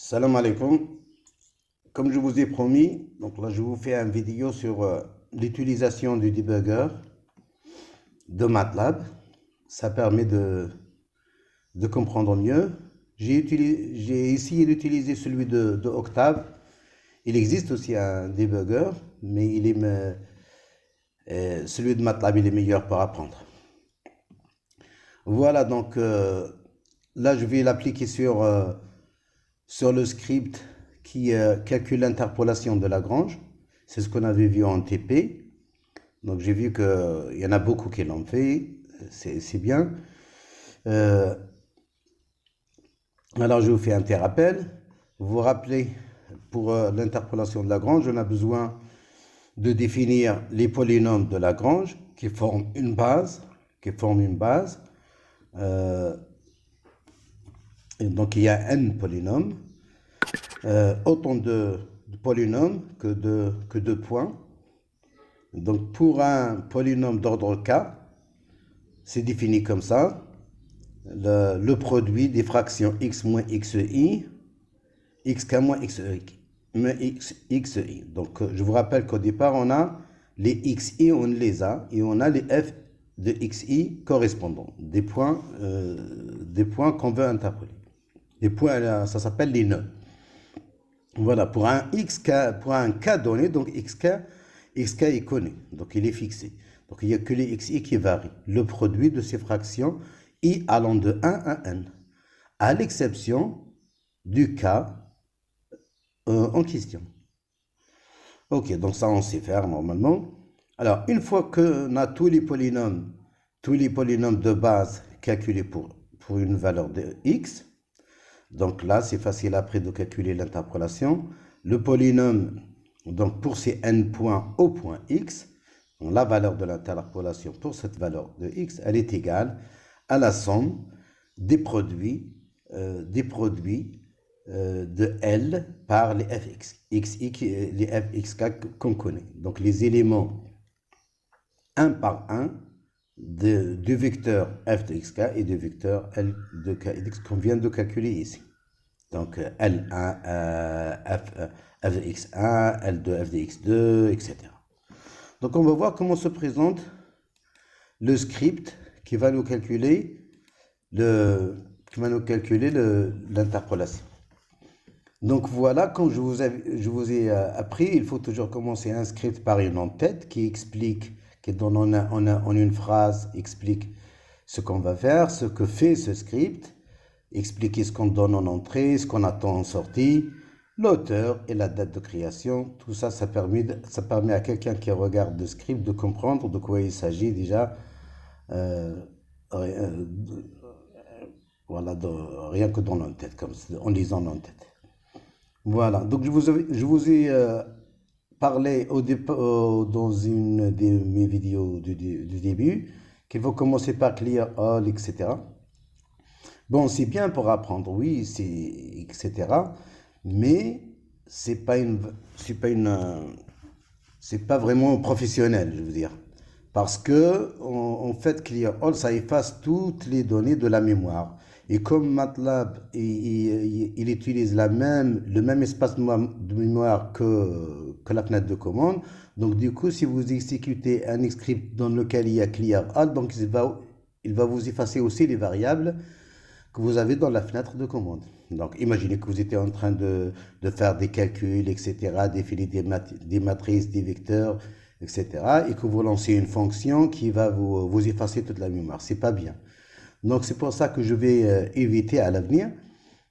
Salam alaikum. Comme je vous ai promis, donc là je vous fais une vidéo sur l'utilisation du debugger de MATLAB. Ça permet de comprendre mieux. J'ai essayé d'utiliser celui de Octave. Il existe aussi un debugger, mais celui de MATLAB il est meilleur pour apprendre. Voilà, donc là je vais l'appliquer sur le script qui calcule l'interpolation de Lagrange. C'est ce qu'on avait vu en TP. Donc j'ai vu qu'il y en a beaucoup qui l'ont fait. C'est bien. Euh, alors je vous fais un petit rappel. Vous vous rappelez, pour l'interpolation de Lagrange, on a besoin de définir les polynômes de Lagrange qui forment une base. Et donc il y a n polynômes. Autant de polynômes que de points. Donc pour un polynôme d'ordre k, c'est défini comme ça. Le produit des fractions x moins xi, xk moins xi. Donc je vous rappelle qu'au départ, on a les xi, on les a, et on a les f de xi correspondants, des points qu'on veut interpoler. Les points, ça s'appelle les nœuds. Voilà, pour un k donné, donc xk est connu, donc il est fixé. Donc il n'y a que les xi qui varient. Le produit de ces fractions i allant de 1 à n, à l'exception du cas en question. Ok, donc ça on sait faire normalement. Alors, une fois qu'on a tous les polynômes de base calculés pour une valeur de x, donc là, c'est facile après de calculer l'interpolation. Le polynôme, donc pour ces n points au point x, la valeur de l'interpolation pour cette valeur de x, elle est égale à la somme des produits de L par les fx, les fxk qu'on connaît. Donc les éléments 1 par 1 du vecteur f de xk et du vecteur L de kx qu'on vient de calculer ici. Donc L1, f de x1, L2, f de x2, etc. Donc on va voir comment se présente le script qui va nous calculer l'interpolation. Donc voilà, comme je vous ai appris, il faut toujours commencer un script par une en-tête qui explique, qui donne en une phrase, explique ce qu'on va faire, ce que fait ce script, expliquer ce qu'on donne en entrée, ce qu'on attend en sortie, l'auteur et la date de création. Tout ça, ça permet à quelqu'un qui regarde le script de comprendre de quoi il s'agit déjà, voilà, rien que dans l'en-tête, comme en lisant l'en-tête. Voilà, donc je vous ai parlé dans une de mes vidéos du début qu'il faut commencer par clear all, etc. Bon, c'est bien pour apprendre, oui, etc. Mais c'est pas vraiment professionnel, je veux dire. Parce que, en fait, clear all, ça efface toutes les données de la mémoire. Et comme MATLAB, il utilise le même espace de mémoire que la fenêtre de commande, donc du coup, si vous exécutez un script dans lequel il y a clear all, donc il va vous effacer aussi les variables que vous avez dans la fenêtre de commande. Donc, imaginez que vous étiez en train de faire des calculs, etc., défiler des matrices, des vecteurs, etc., et que vous lancez une fonction qui va vous effacer toute la mémoire. C'est pas bien. Donc, c'est pour ça que je vais éviter à l'avenir.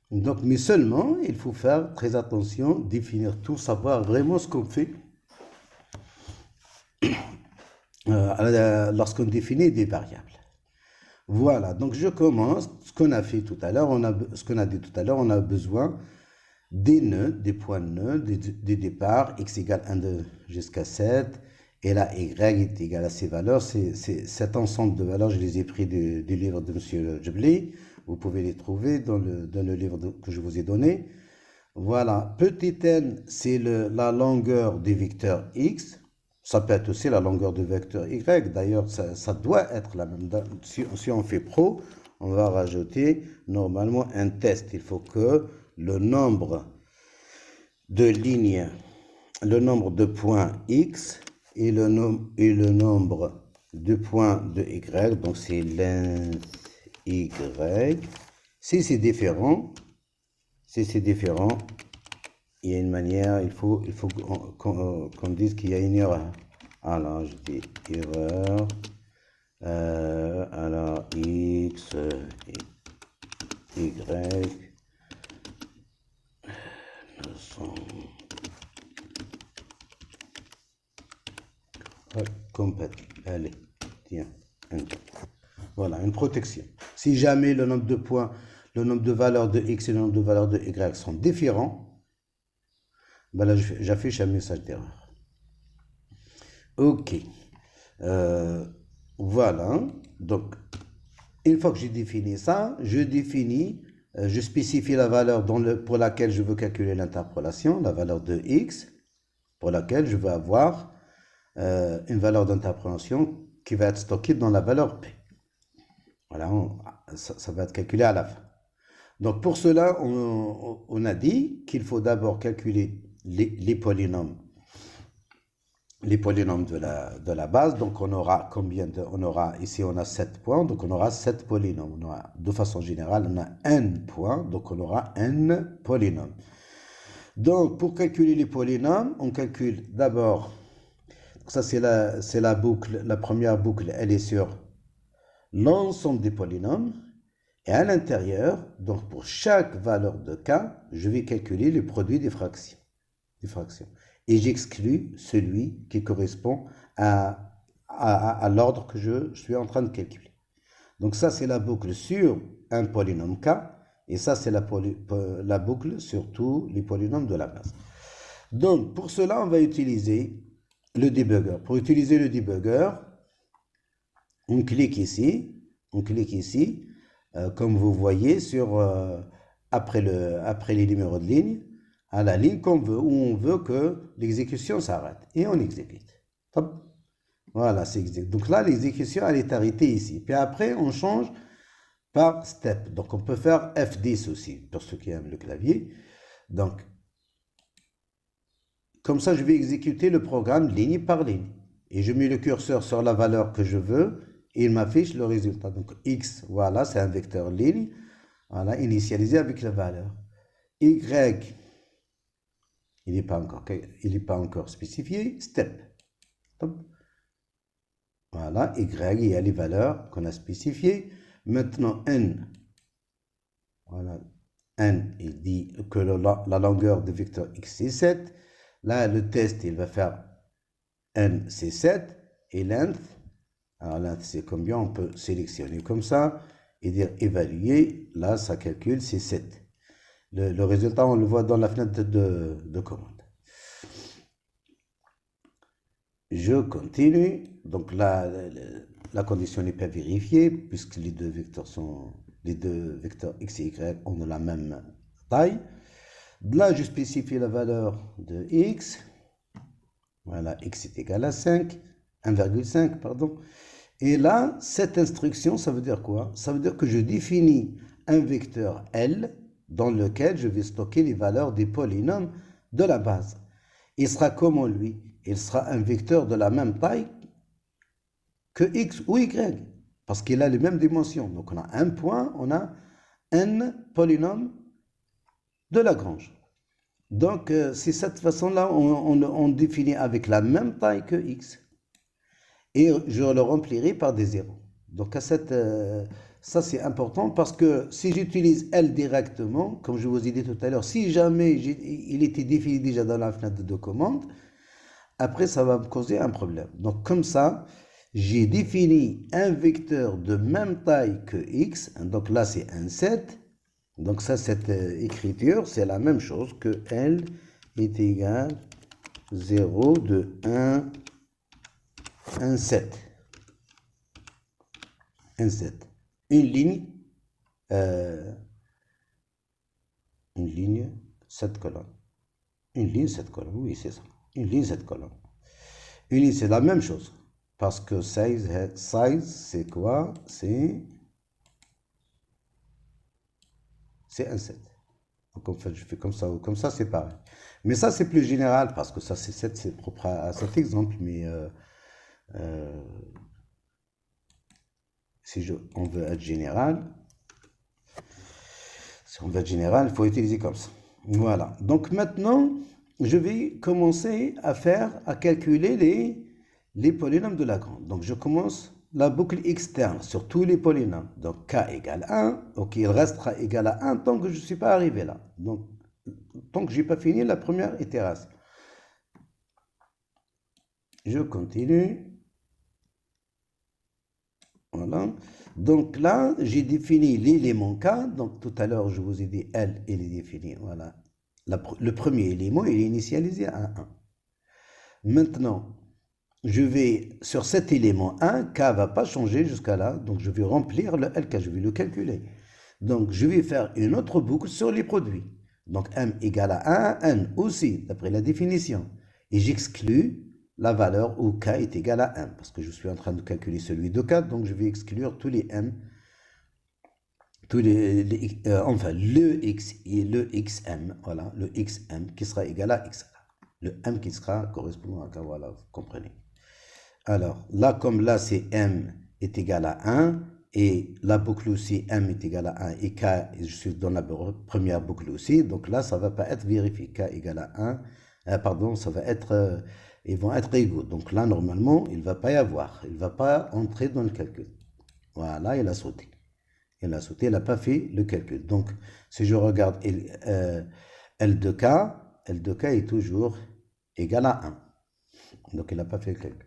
Donc, mais seulement, il faut faire très attention, définir tout, savoir vraiment ce qu'on fait lorsqu'on définit des variables. Voilà, donc je commence. Ce qu'on a fait tout à l'heure, ce qu'on a dit tout à l'heure, on a besoin des nœuds, des points de nœuds, des départs, x égale 1 jusqu'à 7, et là, y est égal à ces valeurs. Cet ensemble de valeurs, je les ai pris du livre de M. Jebli. Vous pouvez les trouver dans le livre que je vous ai donné. Voilà, petit n, c'est la longueur des vecteurs x. Ça peut être aussi la longueur du vecteur y. D'ailleurs, ça doit être la même. Si on fait pro, on va rajouter normalement un test. Il faut que le nombre de lignes, le nombre de points x et le nombre de points de y. Donc c'est length y. Si c'est différent, il y a une manière, il faut qu'on dise qu'il y a une erreur. Alors je dis erreur. Alors x y sont compatibles. Allez, tiens, voilà, une protection. Si jamais le nombre de points, le nombre de valeurs de x et le nombre de valeurs de y sont différents, ben là j'affiche un message d'erreur. Ok. Voilà. Donc, une fois que j'ai défini ça, je spécifie la valeur pour laquelle je veux calculer l'interpolation, la valeur de x, pour laquelle je veux avoir une valeur d'interpolation qui va être stockée dans la valeur p. Voilà, ça va être calculé à la fin. Donc pour cela, on a dit qu'il faut d'abord calculer les polynômes de la base. Donc on aura ici on a 7 points, donc on aura 7 polynômes. De façon générale, on a n points, donc on aura n polynômes. Donc pour calculer les polynômes, on calcule d'abord, ça c'est la boucle, la première boucle, elle est sur l'ensemble des polynômes. Et à l'intérieur, donc pour chaque valeur de k, je vais calculer le produit des fractions. Et j'exclus celui qui correspond à l'ordre que je suis en train de calculer. Donc ça, c'est la boucle sur un polynôme k, et ça, c'est la boucle sur tous les polynômes de la base. Donc, pour cela, on va utiliser le debugger. Pour utiliser le debugger, on clique ici, comme vous voyez, après les numéros de ligne, à la ligne qu'on veut, où on veut que l'exécution s'arrête. Et on exécute. Hop. Voilà, c'est exécuté. Donc là, l'exécution, elle est arrêtée ici. Puis après, on change par step. Donc on peut faire F10 aussi, pour ceux qui aiment le clavier. Donc, comme ça, je vais exécuter le programme ligne par ligne. Et je mets le curseur sur la valeur que je veux. Et il m'affiche le résultat. Donc X, voilà, c'est un vecteur ligne. Voilà, initialisé avec la valeur. Y, il n'est pas encore spécifié. Step. Hop. Voilà, Y, il y a les valeurs qu'on a spécifiées. Maintenant, N. Voilà, N, il dit que la longueur du vecteur X, c'est 7. Là, le test, il va faire N, c'est 7. Et length, alors length, c'est combien? On peut sélectionner comme ça et dire évaluer. Là, ça calcule, c'est 7. Le résultat, on le voit dans la fenêtre de commande. Je continue. Donc là, la condition n'est pas vérifiée puisque les deux vecteurs x et y ont la même taille. Là, je spécifie la valeur de x. Voilà, x est égal à 1,5, pardon. Et là, cette instruction, ça veut dire quoi? Ça veut dire que je définis un vecteur L dans lequel je vais stocker les valeurs des polynômes de la base. Il sera comment lui? Il sera un vecteur de la même taille que x ou y, parce qu'il a les mêmes dimensions. Donc on a un point, on a n polynômes de Lagrange. Donc c'est cette façon-là, on définit avec la même taille que x. Et je le remplirai par des zéros. Donc ça c'est important parce que si j'utilise L directement, comme je vous ai dit tout à l'heure, si jamais il était défini déjà dans la fenêtre de commande, après ça va me causer un problème. Donc comme ça, j'ai défini un vecteur de même taille que x, donc là c'est un 7. Donc ça, cette écriture, c'est la même chose que L est égal 0 de 1, 1, 7. 1, 7. Une ligne, 7 colonnes. Une ligne, 7 colonnes, oui, c'est ça. Une ligne, 7 colonnes. Une ligne, c'est la même chose. Parce que size, c'est quoi? C'est un 7. Donc en fait, je fais comme ça ou comme ça, c'est pareil. Mais ça, c'est plus général parce que ça, c'est propre à cet exemple. Mais euh, si on veut être général, si on veut être général, il faut utiliser comme ça. Voilà. Donc maintenant, je vais commencer à calculer les polynômes de Lagrange. Donc je commence la boucle externe sur tous les polynômes. Donc k égale 1, ok, il restera égal à 1 tant que je ne suis pas arrivé là. Donc tant que je n'ai pas fini la première itération. Je continue. Voilà. Donc là, j'ai défini l'élément K. Donc tout à l'heure, je vous ai dit L, il est défini. Voilà. Le premier élément, il est initialisé à 1. Maintenant, je vais, sur cet élément 1, K ne va pas changer jusqu'à là. Donc je vais remplir le LK, je vais le calculer. Donc je vais faire une autre boucle sur les produits. Donc M égale à 1, N aussi, d'après la définition. Et j'exclus la valeur où K est égal à 1, parce que je suis en train de calculer celui de K, donc je vais exclure tous les M, enfin le X et le XM, voilà, le XM qui sera égal à X. Le M qui sera correspondant à K, voilà, vous comprenez. Alors, là, comme là, c'est M est égal à 1, et la boucle aussi, M est égal à 1, et K, je suis dans la première boucle aussi, donc là, ça ne va pas être vérifié. K égale à 1, pardon, ça va être, ils vont être égaux. Donc là, normalement, il ne va pas y avoir, il ne va pas entrer dans le calcul. Voilà, il a sauté. Il a sauté, il n'a pas fait le calcul. Donc, si je regarde L de K, L de K est toujours égal à 1. Donc, il n'a pas fait le calcul.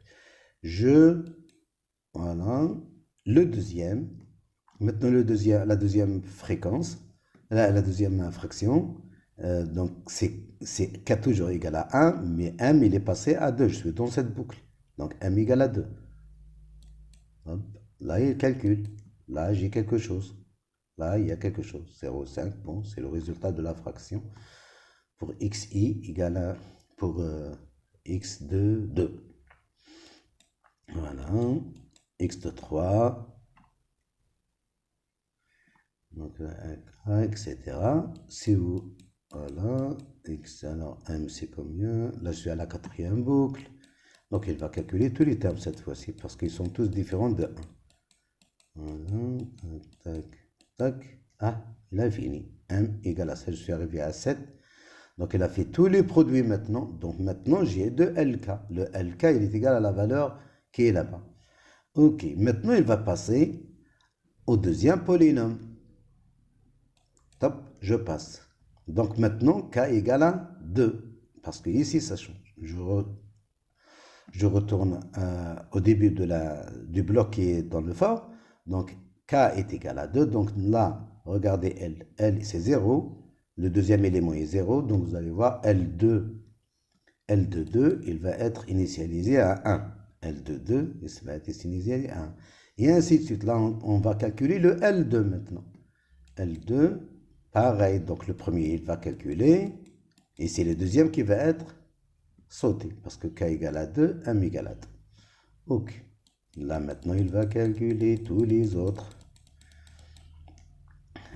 Voilà, le deuxième, maintenant la deuxième fréquence, la deuxième fraction, donc c'est K toujours égal à 1, mais M il est passé à 2, je suis dans cette boucle, donc M égale à 2. Hop, là il calcule, là j'ai quelque chose, là il y a quelque chose, 0,5, bon c'est le résultat de la fraction pour xi égale à, pour x de 2. Voilà, x de 3, donc etc. Si vous, voilà, x, alors m c'est combien? Là je suis à la quatrième boucle, donc il va calculer tous les termes cette fois-ci parce qu'ils sont tous différents de 1. Voilà, tac, tac, ah, il a fini, m égale à 7, je suis arrivé à 7. Donc il a fait tous les produits maintenant, donc maintenant j'ai 2 LK, le LK il est égal à la valeur qui est là-bas. Ok, maintenant il va passer au deuxième polynôme. Top, je passe. Donc maintenant, K égale à 2. Parce que ici, ça change. Je retourne au début du bloc qui est dans le for. Donc K est égal à 2. Donc là, regardez L. L, c'est 0. Le deuxième élément est 0. Donc vous allez voir L2 de 2, il va être initialisé à 1. L de 2, il va être initialisé à 1. Et ainsi de suite. Là, on va calculer le L2 maintenant. L2, pareil. Donc le premier, il va calculer. Et c'est le deuxième qui va être sauté. Parce que K égale à 2, M égale à 2. Ok. Là, maintenant, il va calculer tous les autres.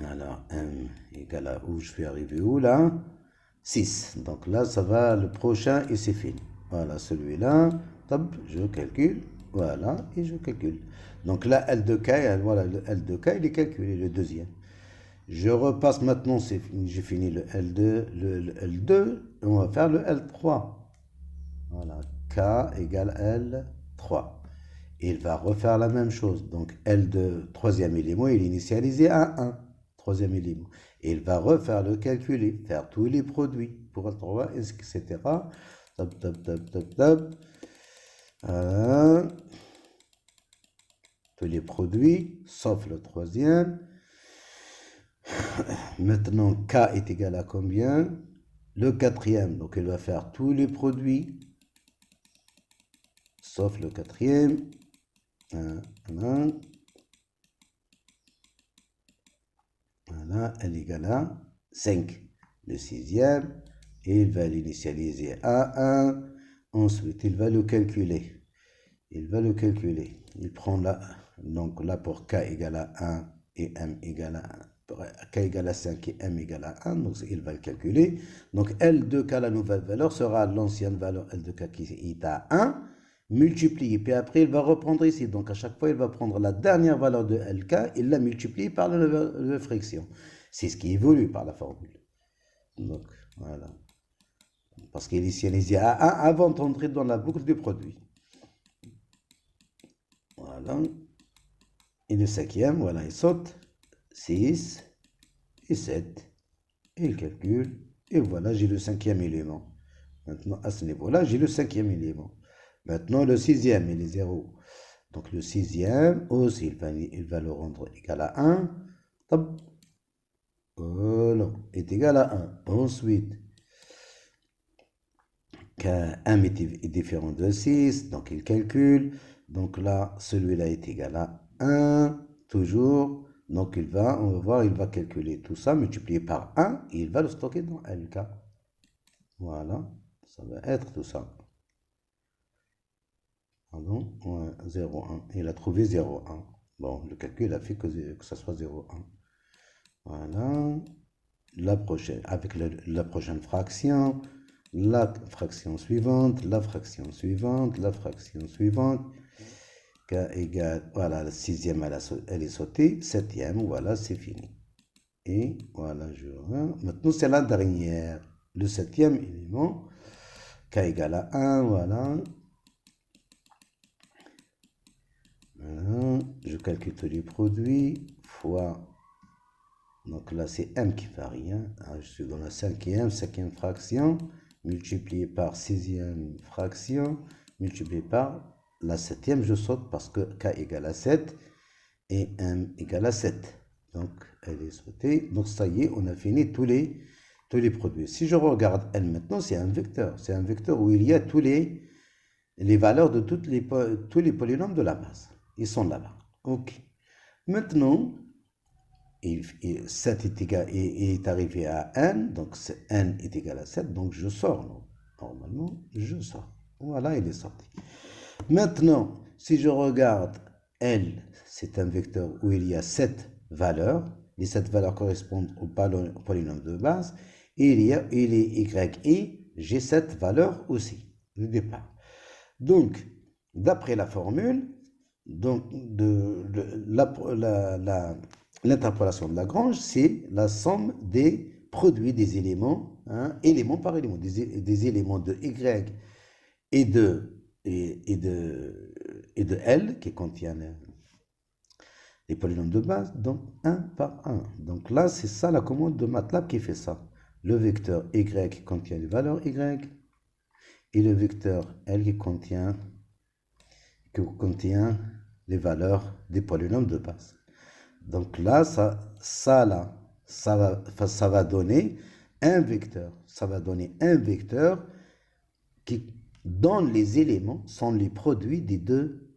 Alors, M égale à où je suis arrivé où là? 6. Donc là, ça va, le prochain, et c'est fini. Voilà, celui-là, top, je calcule. Voilà, et je calcule. Donc là, L de K, voilà, le L de K, il est calculé, le deuxième. Je repasse maintenant, c'est fini, j'ai fini le L2, le L2, et on va faire le L3. Voilà, K égale L3. Il va refaire la même chose. Donc L2, troisième élément, il est initialisé à 1. Troisième élément. Et il va refaire le calculer, faire tous les produits pour le 3, etc. Top, top, top, top, top. Tous les produits, sauf le troisième. Maintenant, K est égal à combien? Le quatrième. Donc, il va faire tous les produits, sauf le quatrième. Voilà, L égale à 5. Le sixième, et il va l'initialiser à 1. Ensuite, il va le calculer. Il va le calculer. Il prend là, donc là pour K égale à 1 et M égale à k égale à 5 et m égale à 1, donc il va le calculer. Donc L de K, la nouvelle valeur, sera l'ancienne valeur L de K qui est à 1, multiplié, puis après il va reprendre ici. Donc à chaque fois, il va prendre la dernière valeur de LK et la multiplier par la nouvelle friction. C'est ce qui évolue par la formule. Donc voilà. Parce qu'il est initialisé à 1 avant d'entrer dans la boucle du produit. Voilà. Et le cinquième, voilà, il saute. 6 et 7. Et il calcule. Et voilà, j'ai le cinquième élément. Maintenant, à ce niveau-là, j'ai le cinquième élément. Maintenant, le sixième, il est 0. Donc, le sixième, aussi, il va le rendre égal à 1. Top. Voilà, est égal à 1. Ensuite, M est différent de 6. Donc, il calcule. Donc là, celui-là est égal à 1. Toujours. Donc, on va voir, il va calculer tout ça, multiplié par 1, et il va le stocker dans LK. Voilà, ça va être tout ça. Pardon, ouais, 0, 1. Il a trouvé 0, 1. Bon, le calcul a fait que ça soit 0, 1. Voilà. La prochaine, avec la prochaine fraction, la fraction suivante, la fraction suivante, la fraction suivante. K égale, voilà, la sixième, elle est sautée, septième, voilà, c'est fini. Et voilà, maintenant c'est la dernière, le septième élément, K égale à 1, voilà. Voilà, je calcule tous les produits, fois, donc là c'est M qui varie, hein. Je suis dans la cinquième fraction, multiplié par sixième fraction, multiplié par la septième, je saute parce que K égale à 7 et M égale à 7. Donc, elle est sautée. Donc, ça y est, on a fini tous les produits. Si je regarde L maintenant, c'est un vecteur. C'est un vecteur où il y a tous les valeurs de tous les polynômes de la base. Ils sont là-bas. OK. Maintenant, 7 est arrivé à N. Donc, N est égal à 7. Donc, je sors. Normalement, je sors. Voilà, il est sorti. Maintenant, si je regarde L, c'est un vecteur où il y a 7 valeurs. Les 7 valeurs correspondent au polynôme de base. Et il est Y et j'ai 7 valeurs aussi, le départ. Donc, d'après la formule, donc l'interpolation de Lagrange, c'est la somme des produits des éléments, hein, élément par élément, des éléments de Y et de L qui contiennent les polynômes de base, donc 1 par 1. Donc là, c'est ça la commande de MATLAB qui fait ça. Le vecteur Y qui contient les valeurs Y et le vecteur L qui contient les valeurs des polynômes de base. Donc là, ça va donner un vecteur. Ça va donner un vecteur qui dont les éléments sont les produits des deux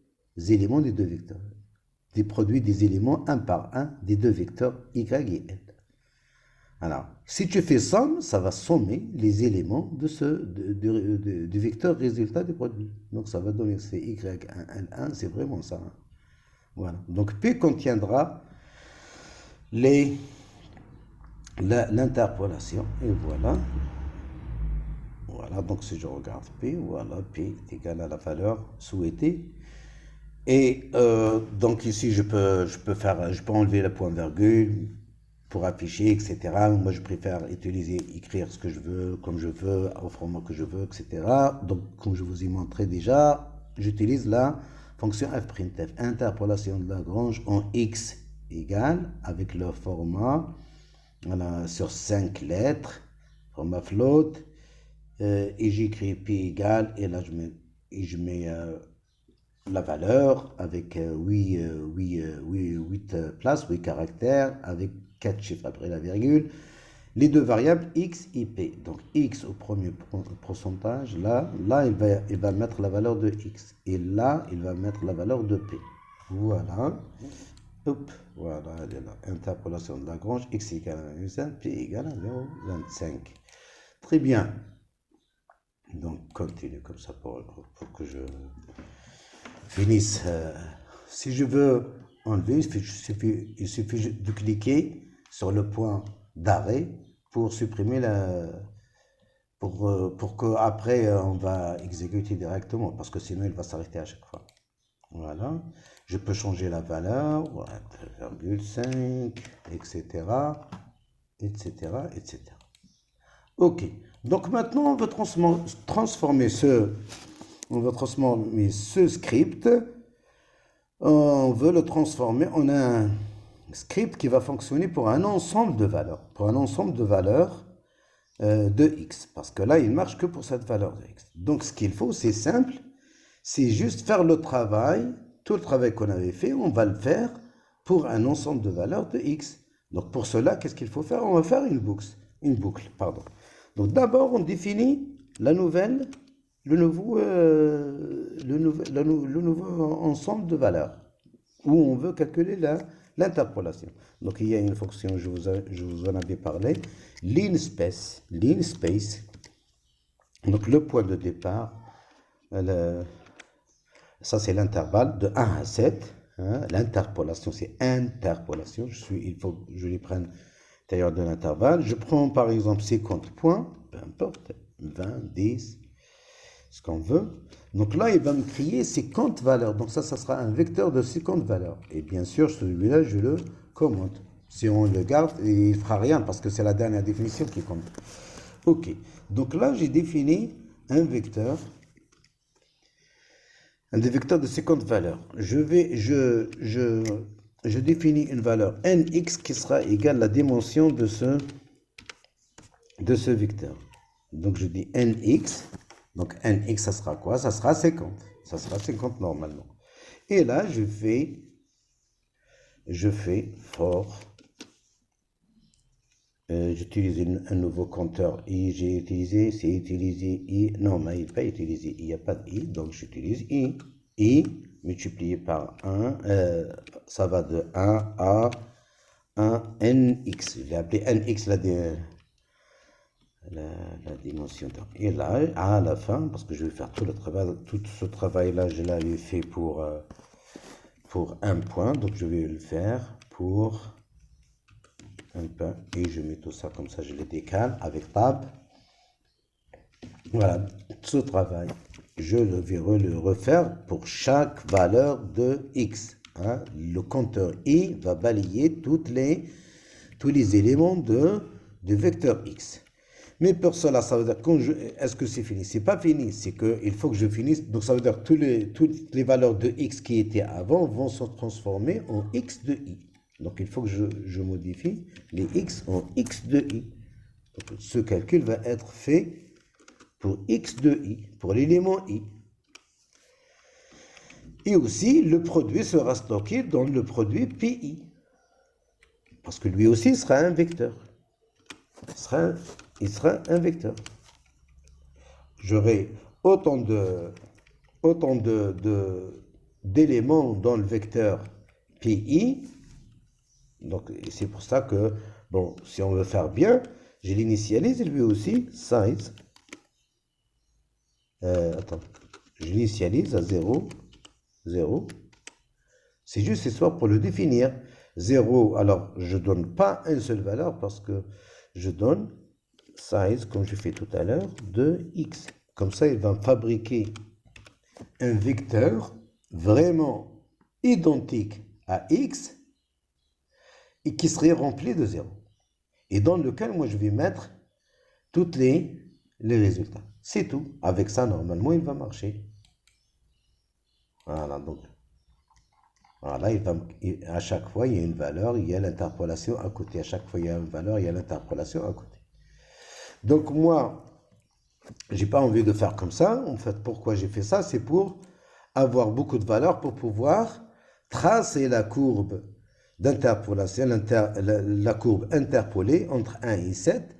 éléments des deux vecteurs. Des produits des éléments un par un des deux vecteurs Y et L. Alors, si tu fais somme, ça va sommer les éléments du vecteur résultat du produit. Donc, ça va donner c'est Y1, L1, c'est vraiment ça. Hein. Voilà. Donc, P contiendra l'interpolation. Et voilà. Voilà, donc si je regarde P, voilà, P est égal à la valeur souhaitée. Et donc ici, je peux enlever le point virgule pour afficher, etc. Moi, je préfère écrire ce que je veux, comme je veux, au format que je veux, etc. Donc, comme je vous ai montré déjà, j'utilise la fonction f'printf, interpolation de Lagrange en x égale, avec le format, voilà, sur 5 lettres, format float, et j'écris p égale, et là, je mets la valeur avec 8 places, 8 caractères, avec 4 chiffres après la virgule, les deux variables x et p. Donc x au premier pourcentage, là il va mettre la valeur de x, et là il va mettre la valeur de p. Voilà. Hop, voilà, elle est là. Interpolation de Lagrange, x égale à 1,5, p égale à 0,25. Très bien. Donc continue comme ça pour que je finisse. Si je veux enlever, il suffit de cliquer sur le point d'arrêt pour supprimer pour que après on va exécuter directement, parce que sinon il va s'arrêter à chaque fois. Voilà. Je peux changer la valeur, 1,5, etc., etc., etc. Ok. Donc maintenant, on va transformer ce script. On veut le transformer en un script qui va fonctionner pour un ensemble de valeurs. Pour un ensemble de valeurs de x. Parce que là, il ne marche que pour cette valeur de x. Donc, ce qu'il faut, c'est simple. C'est juste faire le travail. Tout le travail qu'on avait fait, on va le faire pour un ensemble de valeurs de x. Donc, pour cela, qu'est-ce qu'il faut faire? On va faire une boucle, pardon. Donc, d'abord, on définit le nouveau ensemble de valeurs où on veut calculer l'interpolation. Donc, il y a une fonction, je vous en avais parlé, linspace. Donc, le point de départ, ça c'est l'intervalle de 1 à 7. Hein. L'interpolation, c'est interpolation. Il faut que je les prenne à l'intérieur de l'intervalle. Je prends par exemple 50 points, peu importe, 20, 10, ce qu'on veut. Donc là, il va me créer 50 valeurs. Donc ça sera un vecteur de 50 valeurs. Et bien sûr, celui-là, je le commente. Si on le garde, il ne fera rien parce que c'est la dernière définition qui compte. Ok. Donc là, j'ai défini un vecteur. Un des vecteurs de 50 valeurs. Je définis une valeur nx qui sera égale à la dimension de ce vecteur. Donc je dis nx. Donc nx, ça sera quoi? Ça sera 50. Ça sera 50 normalement. Et là, je fais for. J'utilise un nouveau compteur i. C'est utilisé i. Non, mais il n'est pas utilisé i. Il n'y a pas de i. Donc j'utilise i. I multiplié par 1. Ça va de 1 à 1 nx. Je l'ai appelé nx la dimension. Et là, à la fin, parce que je vais faire tout ce travail-là, je l'avais fait pour un point. Donc je vais le faire pour un point. Et je mets tout ça comme ça, je le décale avec tab. Voilà, ce travail, je vais le refaire pour chaque valeur de x. Hein. Le compteur i va balayer tous les éléments de vecteur x. Mais pour cela, ça veut dire, est-ce que c'est fini? C'est pas fini, c'est qu'il faut que je finisse. Donc ça veut dire que toutes les valeurs de x qui étaient avant vont se transformer en x de i. Donc il faut que je modifie les x en x de i. Donc, ce calcul va être fait pour x de i, pour l'élément i. Et aussi, le produit sera stocké dans le produit pi. Parce que lui aussi sera un vecteur. Il sera un vecteur. J'aurai autant d'éléments dans le vecteur pi. Donc, c'est pour ça que, bon, si on veut faire bien, je l'initialise lui aussi, size. Je l'initialise à 0, 0. C'est juste histoire pour le définir. 0, alors je ne donne pas une seule valeur parce que je donne size, comme je fais tout à l'heure, de x. Comme ça, il va fabriquer un vecteur vraiment identique à x et qui serait rempli de 0. Et dans lequel, moi, je vais mettre tous les résultats. C'est tout. Avec ça, normalement, il va marcher. Voilà, donc. Voilà, à chaque fois, il y a une valeur, il y a l'interpolation à côté. À chaque fois, il y a une valeur, il y a l'interpolation à côté. Donc, moi, j'ai pas envie de faire comme ça. En fait, pourquoi j'ai fait ça? C'est pour avoir beaucoup de valeurs pour pouvoir tracer la courbe d'interpolation, la courbe interpolée entre 1 et 7.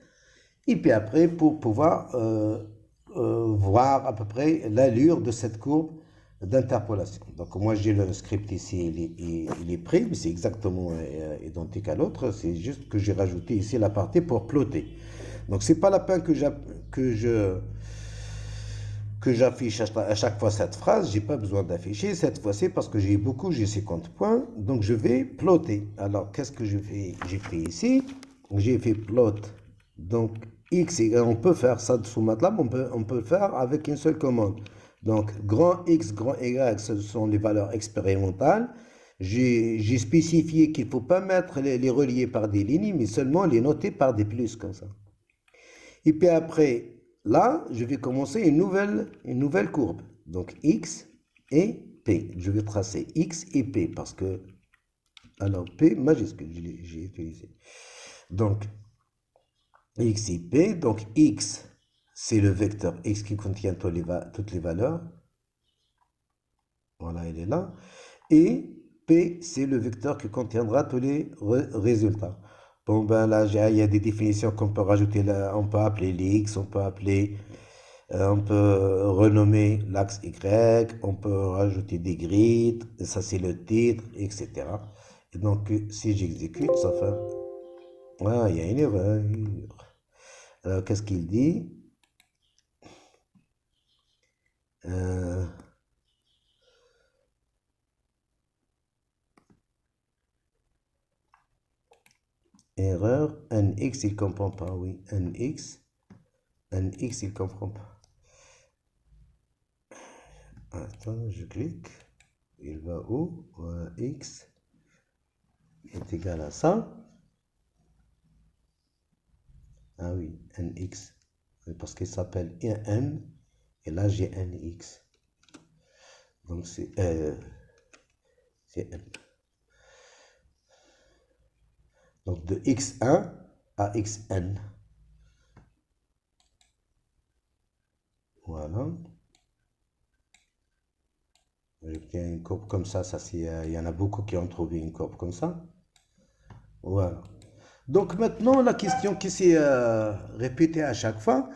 Et puis après, pour pouvoir voir à peu près l'allure de cette courbe d'interpolation. Donc moi j'ai le script ici, il est pris, mais c'est exactement identique à l'autre, c'est juste que j'ai rajouté ici la partie pour plotter. Donc c'est pas la peine que que j'affiche à chaque fois cette phrase, j'ai pas besoin d'afficher. Cette fois-ci, parce que j'ai 50 points, donc je vais plotter. Alors, qu'est-ce que j'ai fait ici? J'ai fait plot. Donc, X, on peut faire ça sous MATLAB, on peut le faire avec une seule commande. Donc, grand X, grand Y, ce sont les valeurs expérimentales. J'ai spécifié qu'il ne faut pas mettre les relier par des lignes, mais seulement les noter par des plus, comme ça. Et puis après, là, je vais commencer une nouvelle courbe. Donc, X et P. Je vais tracer X et P parce que, alors, P majuscule, j'ai utilisé. Donc, X et P. Donc, X, c'est le vecteur X qui contient toutes les valeurs. Voilà, il est là. Et P, c'est le vecteur qui contiendra tous les résultats. Bon, ben là, il y a des définitions qu'on peut rajouter là. On peut appeler les X, on peut renommer l'axe Y, on peut rajouter des grids, ça c'est le titre, etc. Et donc, si j'exécute, ça fait... Ah, il y a une erreur. Alors, qu'est-ce qu'il dit? Erreur, NX, il ne comprend pas, oui. NX, il ne comprend pas. Attends, je clique. Il va où? Voilà, X est égal à ça. Ah oui, NX. Parce qu'il s'appelle N, et là j'ai NX. Donc c'est N. Donc de X1 à Xn. Voilà. J'obtiens une courbe comme ça, il y en a beaucoup qui ont trouvé une courbe comme ça. Voilà. Donc maintenant, la question qui s'est répétée à chaque fois,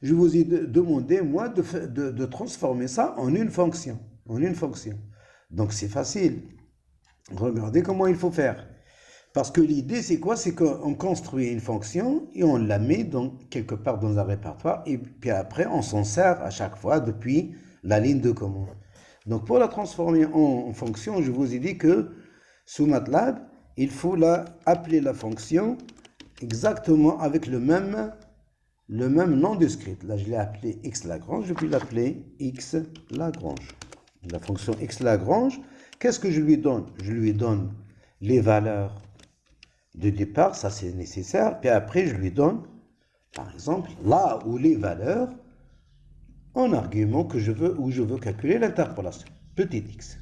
je vous ai demandé, moi, de transformer ça en une fonction. Donc c'est facile. Regardez comment il faut faire. Parce que l'idée, c'est quoi? C'est qu'on construit une fonction et on la met quelque part dans un répertoire. Et puis après, on s'en sert à chaque fois depuis la ligne de commande. Donc pour la transformer en fonction, je vous ai dit que sous MATLAB, il faut appeler la fonction exactement avec le même nom de script. Là, je l'ai appelé X Lagrange, je vais l'appeler X Lagrange. La fonction X Lagrange, qu'est-ce que je lui donne? Je lui donne les valeurs de départ, ça c'est nécessaire, puis après je lui donne, par exemple, là où les valeurs en argument où je veux calculer l'interpolation, petit x.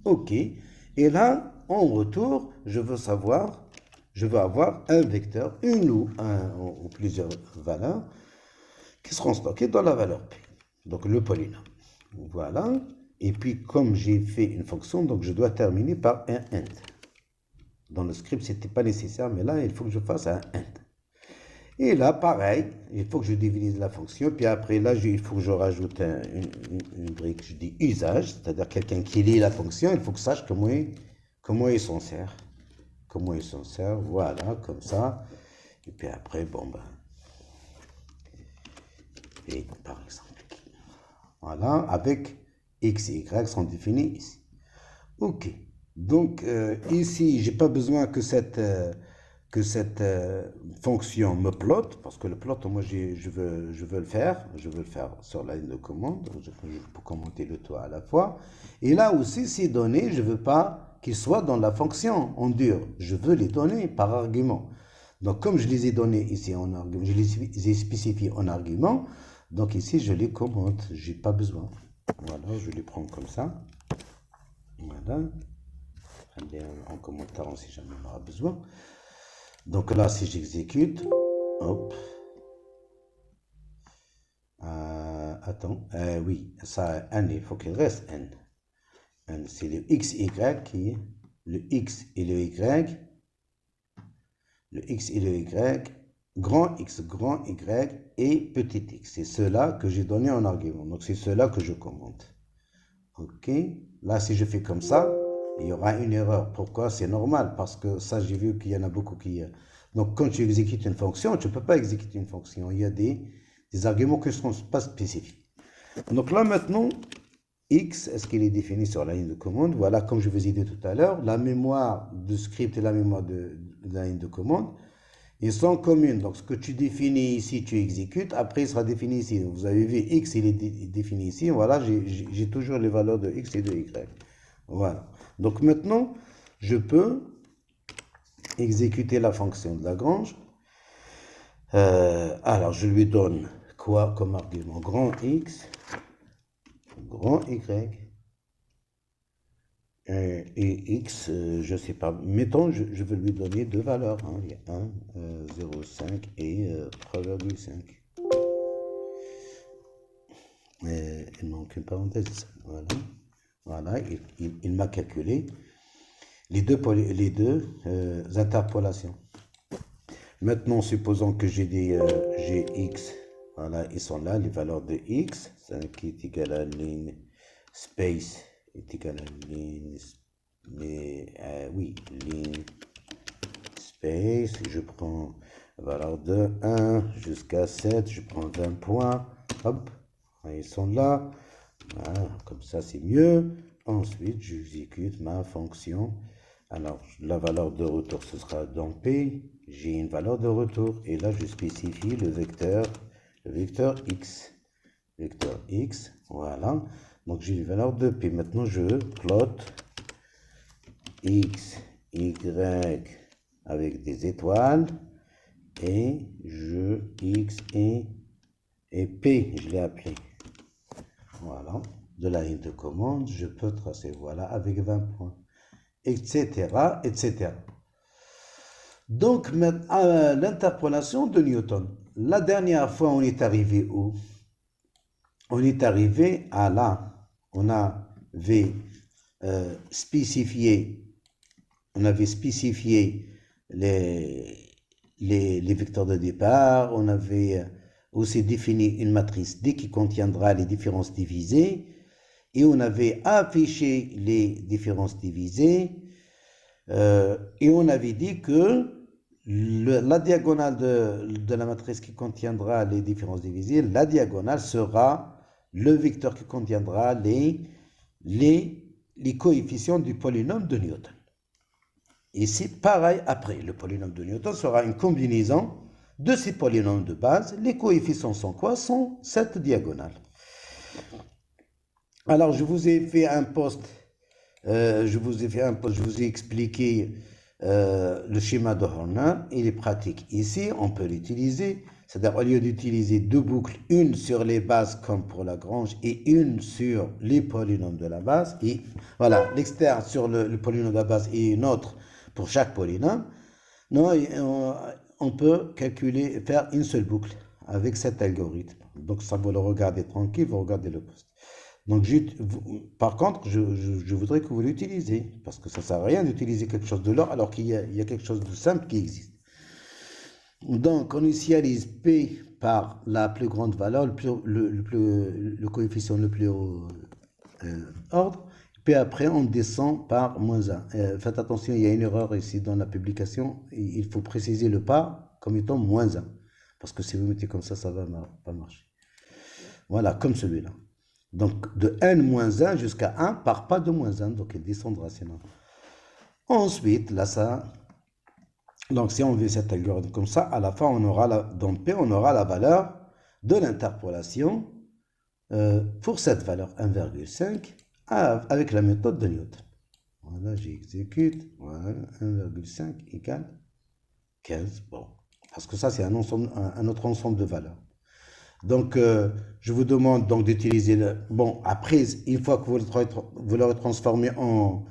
Ok, et là, en retour, je veux avoir un vecteur, une ou plusieurs valeurs qui seront stockées dans la valeur P, donc le polynôme. Voilà, et puis comme j'ai fait une fonction, donc je dois terminer par un end. Dans le script, ce n'était pas nécessaire, mais là, il faut que je fasse un end. Et là, pareil, il faut que je divise la fonction, puis après, là, il faut que je rajoute une brique, je dis usage, c'est-à-dire quelqu'un qui lit la fonction, il faut que sache comment il s'en sert. Comment il s'en sert, voilà, comme ça. Et puis après, bon, ben, et par exemple, voilà, avec x et y sont définis ici. Ok. Donc, ici, je n'ai pas besoin que cette fonction me plotte, parce que le plot, moi, je veux le faire sur la ligne de commande, donc je peux commenter le tout à la fois. Et là aussi, ces données, je ne veux pas qu'ils soient dans la fonction en dur, je veux les donner par argument. Donc, comme je les ai donnés ici en argument, je les ai spécifiés en argument, donc ici, je les commente, je n'ai pas besoin. Voilà, je les prends comme ça. Voilà. En commentaire si jamais on aura besoin. Donc là, si j'exécute, hop. Attends, oui, ça, n, il faut qu'il reste n. N, c'est le x, y qui est le x et le y. Le x et le y, grand x, grand y et petit x. C'est cela que j'ai donné en argument. Donc c'est cela que je commente. Ok, là, si je fais comme ça, il y aura une erreur. Pourquoi? C'est normal, parce que ça, j'ai vu qu'il y en a beaucoup qui... Donc, quand tu exécutes une fonction, tu ne peux pas exécuter une fonction. Il y a des arguments qui ne sont pas spécifiques. Donc là maintenant, X, est-ce qu'il est défini sur la ligne de commande? Voilà, comme je vous ai dit tout à l'heure, la mémoire de script et la mémoire de la ligne de commande, ils sont communes. Donc ce que tu définis ici, tu exécutes, après il sera défini ici. Vous avez vu, X, il est défini ici. Voilà, j'ai toujours les valeurs de X et de Y. Voilà. Donc maintenant, je peux exécuter la fonction de Lagrange. Alors, je lui donne quoi comme argument? Grand X, grand Y, et X, je ne sais pas. Mettons, je veux lui donner deux valeurs. Hein. Il y a 1, 0,5 et 3,5. Il manque une parenthèse. Voilà. Voilà, il m'a calculé les deux interpolations. Maintenant, supposons que j'ai X, voilà, ils sont là, les valeurs de X, 5 est égal à ligne space est égal à ligne, mais oui, ligne space, je prends la valeur de 1 jusqu'à 7, je prends 20 points, hop, ils sont là, voilà, comme ça c'est mieux. Ensuite, j'exécute ma fonction. Alors, la valeur de retour, ce sera dans P. J'ai une valeur de retour. Et là, je spécifie le vecteur X. Vecteur X, voilà. Donc, j'ai une valeur de P. Maintenant, je plotte X, Y avec des étoiles. Et X et P, je l'ai appelé. Voilà. De la ligne de commande, je peux tracer, voilà, avec 20 points. Etc., etc. Donc, l'interpolation de Newton. La dernière fois, on est arrivé où? On est arrivé à là. On avait spécifié les vecteurs de départ. On avait aussi défini une matrice D qui contiendra les différences divisées. Et on avait affiché les différences divisées. Et on avait dit que la diagonale de la matrice qui contiendra les différences divisées, la diagonale sera le vecteur qui contiendra les coefficients du polynôme de Newton. Ici, pareil après, le polynôme de Newton sera une combinaison de ces polynômes de base. Les coefficients sont quoi? Sont cette diagonale. Alors, je vous ai fait un post, je vous ai expliqué le schéma de Horner. Il est pratique ici, on peut l'utiliser. C'est-à-dire, au lieu d'utiliser deux boucles, une sur les bases comme pour Lagrange et une sur les polynômes de la base, et voilà, l'externe sur le polynôme de la base et une autre pour chaque polynôme, non, on peut calculer, faire une seule boucle avec cet algorithme. Donc, ça, vous le regardez tranquille, vous regardez le post. Donc, par contre, je voudrais que vous l'utilisez, parce que ça ne sert à rien d'utiliser quelque chose de l'or alors qu'il y a quelque chose de simple qui existe. Donc, on initialise P par la plus grande valeur, le coefficient le plus haut ordre, puis après on descend par moins 1. Faites attention, il y a une erreur ici dans la publication, il faut préciser le pas comme étant moins 1, parce que si vous mettez comme ça ne va pas marcher. Voilà, comme celui-là. Donc, de n-1 jusqu'à 1 par pas de moins 1. Donc, il descendra sinon. Ensuite, là, ça... Donc, si on veut cet algorithme comme ça, à la fin, on aura dans P, on aura la valeur de l'interpolation pour cette valeur 1,5 avec la méthode de Newton. Voilà, j'exécute. Voilà, 1,5 égale 15. Bon, parce que ça, c'est un autre ensemble de valeurs. Donc, je vous demande donc d'utiliser le... Bon, après, une fois que vous l'aurez transformé en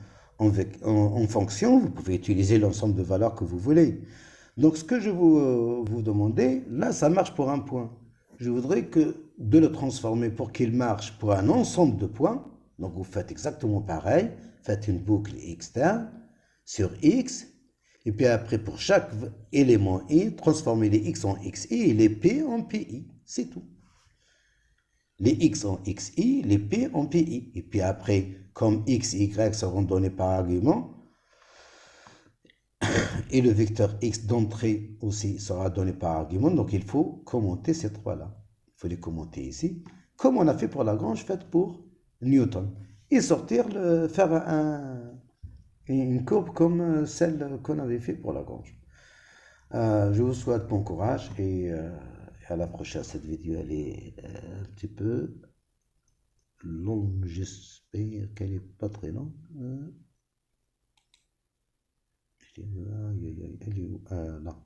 fonction, vous pouvez utiliser l'ensemble de valeurs que vous voulez. Donc, ce que je vous demander, là, ça marche pour un point. Je voudrais de le transformer pour qu'il marche pour un ensemble de points. Donc, vous faites exactement pareil. Faites une boucle externe sur X. Et puis après, pour chaque élément I, transformez les X en XI et les P en PI. C'est tout. Les X en XI, les P en PI. Et puis après, comme X et Y seront donnés par argument, et le vecteur X d'entrée aussi sera donné par argument, donc il faut commenter ces trois-là. Il faut les commenter ici. comme on a fait pour Lagrange, fait pour Newton. Et sortir, faire une courbe comme celle qu'on avait fait pour Lagrange. Je vous souhaite bon courage et à la prochaine. Cette vidéo, elle est un petit peu longue, j'espère qu'elle n'est pas très longue. Elle est où? Non.